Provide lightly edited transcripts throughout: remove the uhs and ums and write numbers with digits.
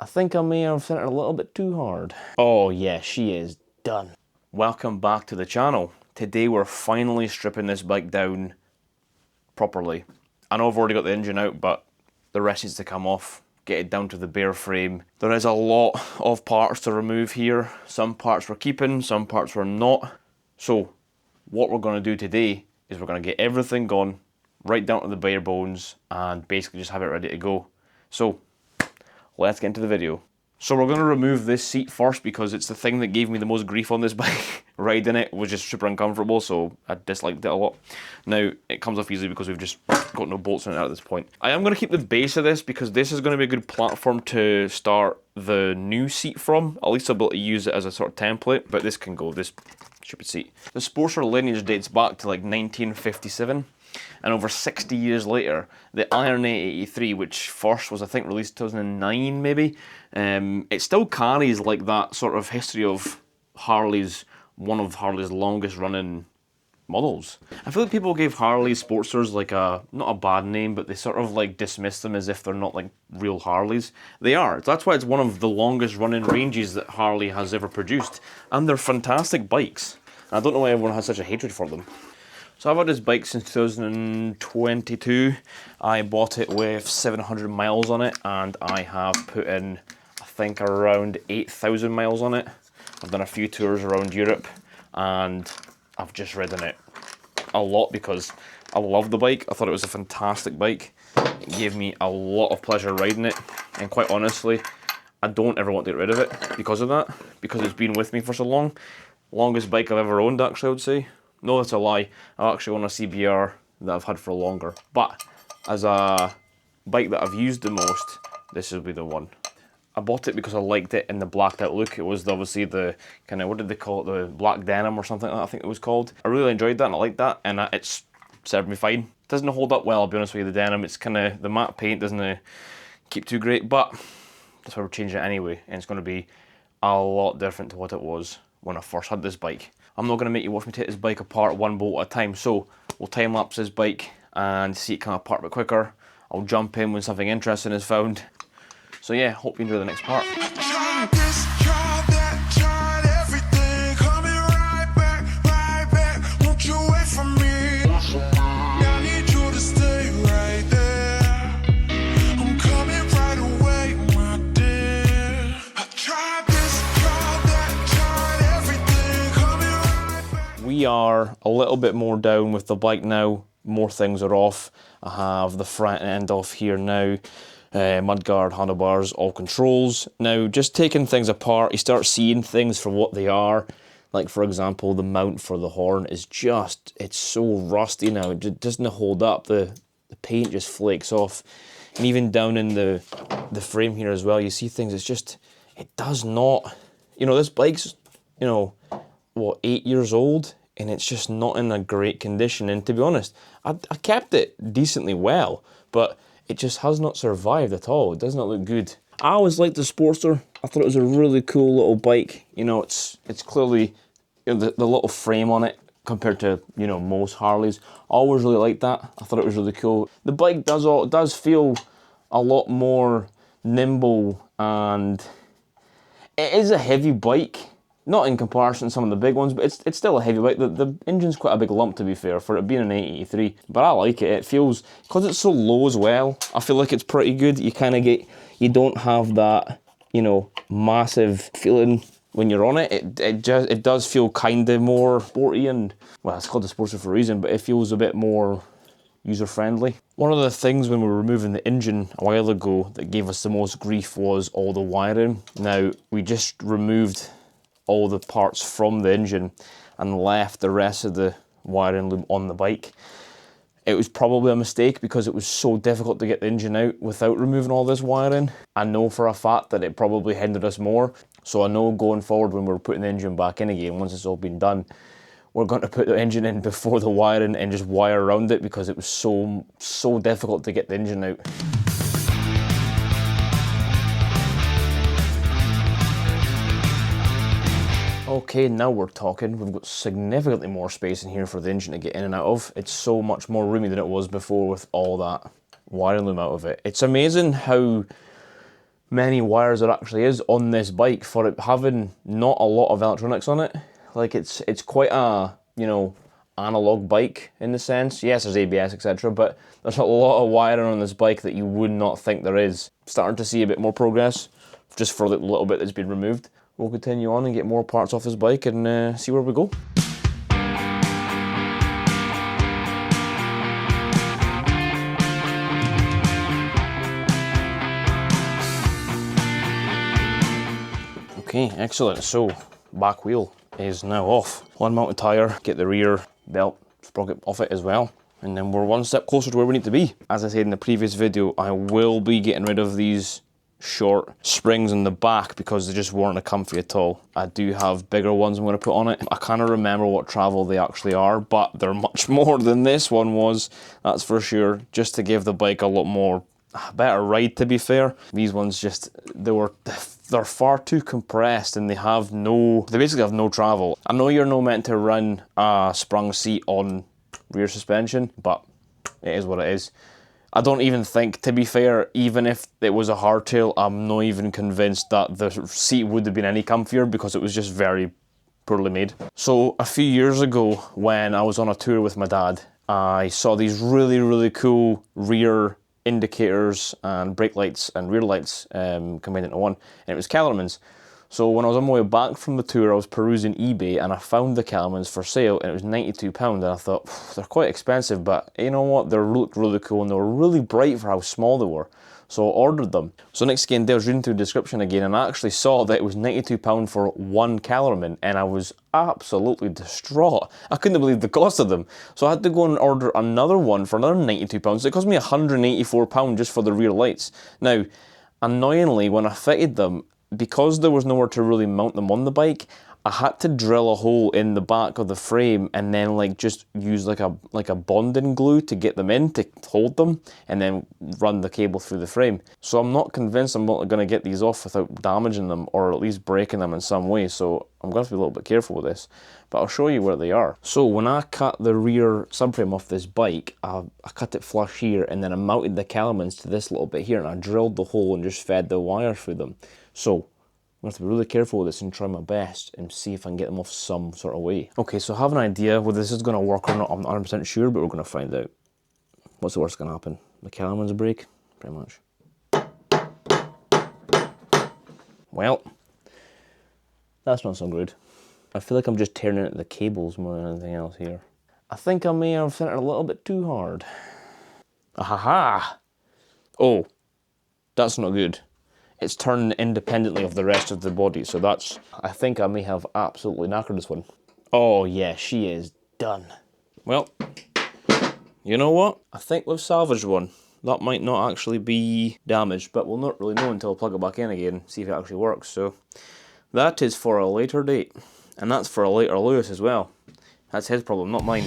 I think I may have sent it a little bit too hard. Oh yeah, she is done. Welcome back to the channel. Today we're finally stripping this bike down properly. I know I've already got the engine out, but the rest needs to come off, get it down to the bare frame. There is a lot of parts to remove here. Some parts we're keeping, some parts we're not. So what we're going to do today is we're going to get everything gone, right down to the bare bones, and basically just have it ready to go. So let's get into the video. So we're going to remove this seat first because it's the thing that gave me the most grief on this bike. Riding it was just super uncomfortable, so I disliked it a lot. Now, it comes off easily because we've just got no bolts in it at this point. I am going to keep the base of this because this is going to be a good platform to start the new seat from. At least I'll be able to use it as a sort of template, but this can go, this stupid seat. The Sportster lineage dates back to like 1957. And over 60 years later, the Iron 883, which first was I think released 2009 maybe, it still carries like that sort of history of Harley's, one of Harley's longest running models. I feel like people gave Harley Sportsters like a, not a bad name, but they sort of like dismiss them as if they're not like real Harleys. They are. That's why it's one of the longest running ranges that Harley has ever produced. And they're fantastic bikes. I don't know why everyone has such a hatred for them. So I've had this bike since 2022. I bought it with 700 miles on it, and I have put in, I think, around 8,000 miles on it. I've done a few tours around Europe, and I've just ridden it a lot because I love the bike. I thought it was a fantastic bike. It gave me a lot of pleasure riding it, and quite honestly, I don't ever want to get rid of it because of that, because it's been with me for so long. Longest bike I've ever owned, actually, I would say. No, that's a lie. I actually own a CBR that I've had for longer. But as a bike that I've used the most, this will be the one. I bought it because I liked it in the blacked out look. It was obviously the kind of, what did they call it, the black denim or something like that, I think it was called. I really enjoyed that and I liked that, and it's served me fine. It doesn't hold up well, I'll be honest with you, the denim. It's kind of, the matte paint doesn't keep too great, but that's why we're changing it anyway, and it's going to be a lot different to what it was when I first had this bike. I'm not going to make you watch me take this bike apart one bolt at a time, so we'll time lapse this bike and see it come apart a bit quicker. I'll jump in when something interesting is found. So yeah, hope you enjoy the next part. We are a little bit more down with the bike now. More things are off. I have the front end off here now. Mudguard, handlebars, all controls. Now, just taking things apart, you start seeing things for what they are. Like, for example, the mount for the horn is just, it's so rusty now. It doesn't hold up. The paint just flakes off. And even down in the frame here as well, you see things, it's just, it does not, you know, this bike's, you know, what, 8 years old? And it's just not in a great condition. And to be honest, I kept it decently well, but it just has not survived at all. It does not look good. I always liked the Sportster. I thought it was a really cool little bike. You know, it's clearly, you know, the little frame on it compared to, you know, most Harleys. I always really liked that. I thought it was really cool. The bike does feel a lot more nimble, and it is a heavy bike. Not in comparison to some of the big ones, but it's still a heavy bike. The engine's quite a big lump, to be fair, for it being an 883. But I like it. It feels, because it's so low as well, I feel like it's pretty good. You kind of get, you don't have that, you know, massive feeling when you're on it. It does feel kind of more sporty, and, well, it's called the Sportster for a reason, but it feels a bit more user-friendly. One of the things when we were removing the engine a while ago that gave us the most grief was all the wiring. Now, we just removed all the parts from the engine and left the rest of the wiring loom on the bike. It was probably a mistake because it was so difficult to get the engine out without removing all this wiring. I know for a fact that it probably hindered us more, so I know going forward when we're putting the engine back in again, once it's all been done, we're going to put the engine in before the wiring and just wire around it because it was so difficult to get the engine out. Okay, now we're talking. We've got significantly more space in here for the engine to get in and out of. It's so much more roomy than it was before with all that wiring loom out of it. It's amazing how many wires there actually is on this bike for it having not a lot of electronics on it. Like it's quite a, you know, analog bike in the sense. Yes, there's ABS, etc., but there's a lot of wiring on this bike that you would not think there is. Starting to see a bit more progress just for the little bit that's been removed. We'll continue on and get more parts off this bike and see where we go. Okay, excellent. So, back wheel is now off. Unmounted tyre, get the rear belt sprocket off it as well. And then we're one step closer to where we need to be. As I said in the previous video, I will be getting rid of these short springs in the back because they just weren't comfy at all. I do have bigger ones I'm going to put on it. I can't remember what travel they actually are, but they're much more than this one was, that's for sure, just to give the bike a lot more better ride, to be fair. These ones just, they're far too compressed and they basically have no travel. I know you're not meant to run a sprung seat on rear suspension, but it is what it is. I don't even think, to be fair, even if it was a hardtail, I'm not even convinced that the seat would have been any comfier because it was just very poorly made. So a few years ago when I was on a tour with my dad, I saw these really, really cool rear indicators and brake lights and rear lights combined into one, and it was Kellerman's. So when I was on my way back from the tour, I was perusing eBay and I found the Kellerman's for sale and it was £92, and I thought, they're quite expensive, but you know what, they looked really cool and they were really bright for how small they were. So I ordered them. So next again, I was reading through the description again and I actually saw that it was £92 for one Kellerman, and I was absolutely distraught. I couldn't believe the cost of them. So I had to go and order another one for another £92. It cost me £184 just for the rear lights. Now, annoyingly, when I fitted them, because there was nowhere to really mount them on the bike, I had to drill a hole in the back of the frame and then like just use like a bonding glue to get them in to hold them and then run the cable through the frame. So I'm not convinced I'm going to get these off without damaging them or at least breaking them in some way, so I'm going to have to be a little bit careful with this. But I'll show you where they are. So when I cut the rear subframe off this bike, I cut it flush here and then I mounted the Kellerman's to this little bit here and I drilled the hole and just fed the wire through them. So I'm going to have to be really careful with this and try my best and see if I can get them off some sort of way. Okay, so I have an idea whether this is going to work or not. I'm not 100% sure, but we're going to find out. What's the worst going to happen? The Kellerman's break? Pretty much. Well, that's not so good. I feel like I'm just tearing into the cables more than anything else here. I think I may have sent it a little bit too hard. Ahaha! Oh, that's not good. It's turning independently of the rest of the body, so I think I may have absolutely knackered this one. Oh yeah, she is done. Well, you know what? I think we've salvaged one. That might not actually be damaged, but we'll not really know until I plug it back in again, see if it actually works. So that is for a later date, and that's for a later Lewis as well. That's his problem, not mine.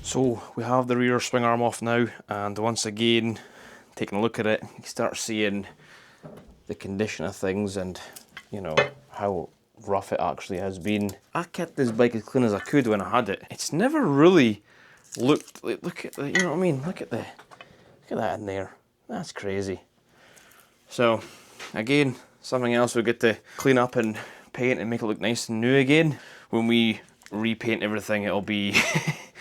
So we have the rear swing arm off now, and once again, taking a look at it, you start seeing the condition of things and, you know, how rough it actually has been. I kept this bike as clean as I could when I had it. It's never really looked, look at the, you know what I mean? Look at that in there. That's crazy. So, again, something else we get to clean up and paint and make it look nice and new again. When we repaint everything, it'll be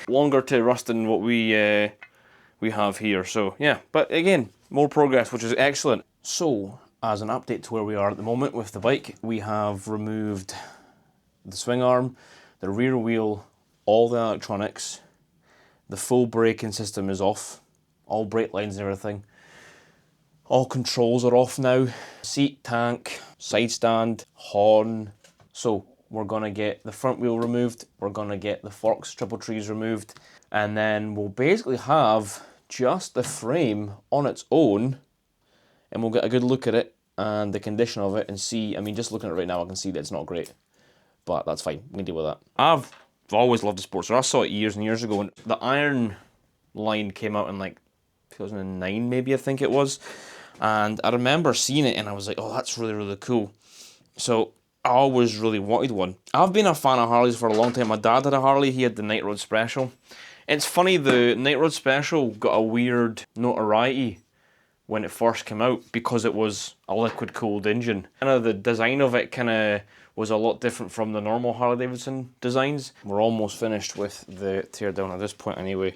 longer to rust than what we have here. So yeah, but again, more progress, which is excellent. So as an update to where we are at the moment with the bike, we have removed the swing arm, the rear wheel, all the electronics, the full braking system is off, all brake lines and everything. All controls are off now. Seat, tank, side stand, horn. So we're gonna get the front wheel removed, we're gonna get the forks, triple trees removed, and then we'll basically have just the frame on its own, and we'll get a good look at it and the condition of it and see. I mean, just looking at it right now, I can see that it's not great, but that's fine, we can deal with that. I've always loved the Sportster. I saw it years and years ago when the Iron line came out in like 2009 maybe, I think it was, and I remember seeing it and I was like, oh, that's really, really cool. So I always really wanted one. I've been a fan of Harleys for a long time. My dad had a Harley, he had the Night Road Special. It's funny, the Night Road Special got a weird notoriety when it first came out because it was a liquid cooled engine. The design of it was a lot different from the normal Harley-Davidson designs. We're almost finished with the teardown at this point anyway.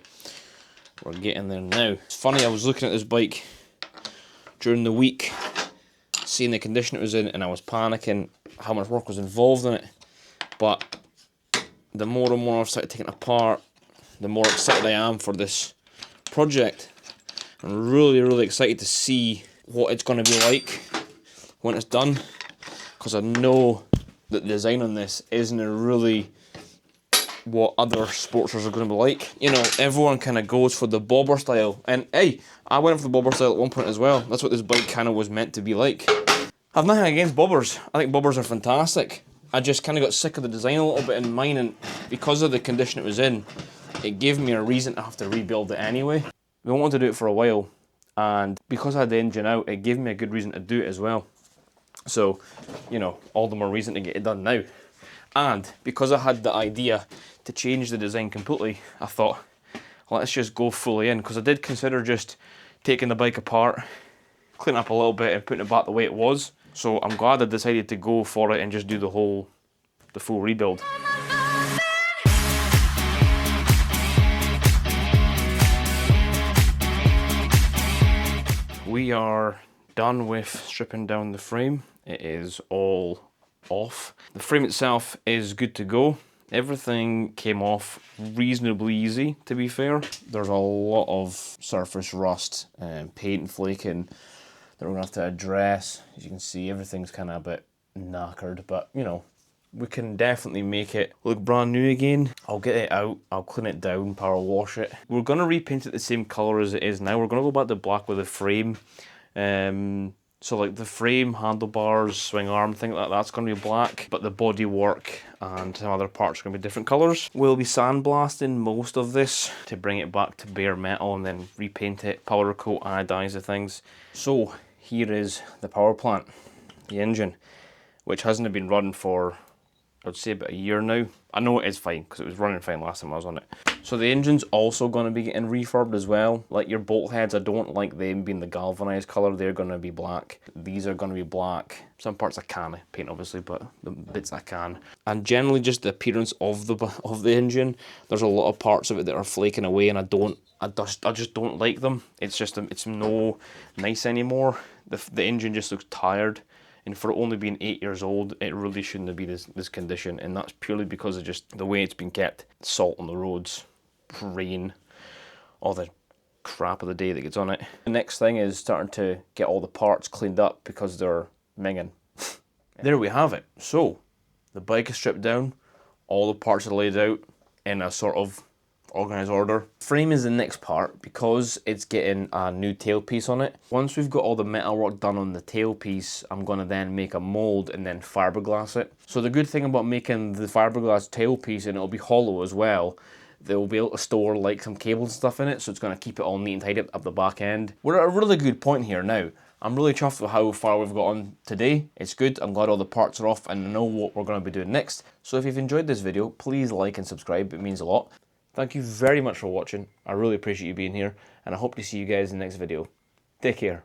We're getting there now. It's funny, I was looking at this bike during the week, seeing the condition it was in, and I was panicking how much work was involved in it. But the more and more I've started taking it apart, the more excited I am for this project. I'm really, really excited to see what it's going to be like when it's done, because I know that the design on this isn't really what other Sportsters are going to be like. You know, everyone kind of goes for the bobber style, and hey, I went for the bobber style at one point as well. That's what this bike kind of was meant to be like. I've nothing against bobbers. I think bobbers are fantastic. I just kind of got sick of the design a little bit in mine, and because of the condition it was in, it gave me a reason to have to rebuild it anyway. We wanted to do it for a while, and because I had the engine out, it gave me a good reason to do it as well. So, you know, all the more reason to get it done now. And because I had the idea to change the design completely, I thought, let's just go fully in, because I did consider just taking the bike apart, cleaning up a little bit and putting it back the way it was. So I'm glad I decided to go for it and just do the full rebuild. We are done with stripping down the frame. It is all off. The frame itself is good to go. Everything came off reasonably easy, to be fair. There's a lot of surface rust and paint flaking that we're gonna have to address. As you can see, everything's kind of a bit knackered, but you know, we can definitely make it look brand new again. I'll get it out, I'll clean it down, power wash it. We're gonna repaint it the same color as it is now. We're gonna go back to black with the frame. So like the frame, handlebars, swing arm, thing like that's going to be black, but the body work and some other parts are going to be different colours. We'll be sandblasting most of this to bring it back to bare metal and then repaint it, powder coat, anodise the things. So here is the power plant, the engine, which hasn't been running for, I'd say, about a year now. I know it is fine because it was running fine last time I was on it. So the engine's also going to be getting refurbed as well. Like your bolt heads, I don't like them being the galvanized colour. They're going to be black. These are going to be black. Some parts I can paint obviously, but the bits I can. And generally just the appearance of the engine. There's a lot of parts of it that are flaking away, and I just don't like them. It's no nice anymore. The engine just looks tired. And for it only being 8 years old, it really shouldn't have been this condition. And that's purely because of just the way it's been kept. Salt on the roads, rain, all the crap of the day that gets on it. The next thing is starting to get all the parts cleaned up because they're minging. There we have it. So, the bike is stripped down, all the parts are laid out in a sort of organised order. Frame is the next part because it's getting a new tailpiece on it. Once we've got all the metal work done on the tailpiece, I'm going to then make a mould and then fiberglass it. So the good thing about making the fiberglass tailpiece, and it'll be hollow as well, they'll be able to store like some cables and stuff in it, so it's going to keep it all neat and tidy up the back end. We're at a really good point here now. I'm really chuffed with how far we've got on today. It's good. I'm glad all the parts are off and I know what we're going to be doing next. So if you've enjoyed this video, please like and subscribe. It means a lot. Thank you very much for watching. I really appreciate you being here, and I hope to see you guys in the next video. Take care.